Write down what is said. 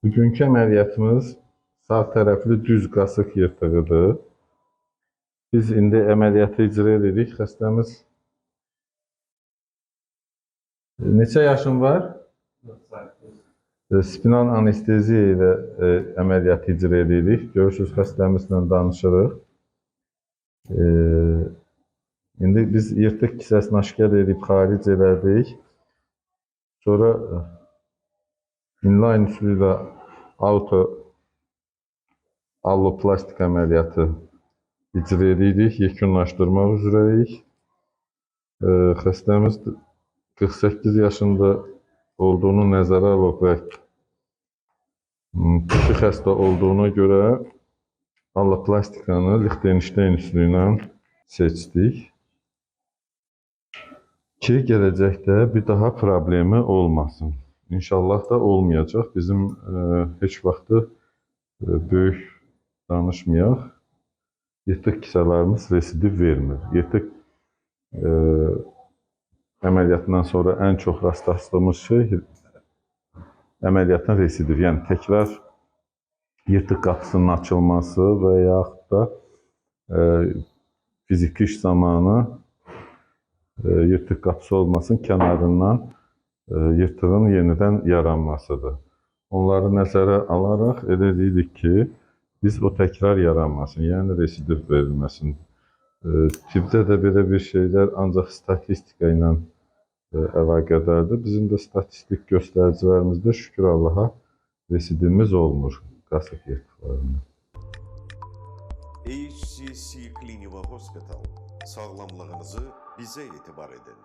Bugünkü əməliyyatımız sağ tərəfli düz qasıq yırtığıdır. Biz indi əməliyyatı icra edirik. Xəstəmiz neçə yaşın var? Spinal anesteziya ilə əməliyyatı icra edirik. Görürsünüz, xəstəmizlə danışırıq. İndi biz yırtıq kisəsini aşkar edib xaric elədik. Sonra inline üsulu ilə auto alloplastik əməliyyatı icra edirik, yekunlaşdırmaq üzrəyik. Xəstəmiz 48 yaşında olduğunu nəzərə alıb və tüklü xəstə olduğuna görə alloplastikanı Lichtenstein üsulu ilə seçdik ki, gələcəkdə bir daha problemi olmasın. İnşallah da olmayacaq. Bizim heç vaxtı böyük danışmayaq. Yırtıq kisələrimiz residiv vermir. Yırtıq əməliyyatından sonra ən çox rastlaşdığımız şey əməliyyatın residiv, yəni təkrar yırtıq qapısının açılması və yaxud da fiziki iş zamanı yırtıq qapısı olmasın, kənarından yırtığın yenidən yaranmasıdır. Onları nəzərə alaraq elə deyirik ki, biz o təkrar yaranmasın, yəni residiv verilməsin. Tibbdə də belə bir şeylər ancaq statistika ilə əlaqədardır. Bizim də statistik göstəricilərimizdə şükür Allaha residivimiz olmur qasıq yırtıqlarında. HCC Clinical Hospital. Sağlamlığınızı bizə etibar edin.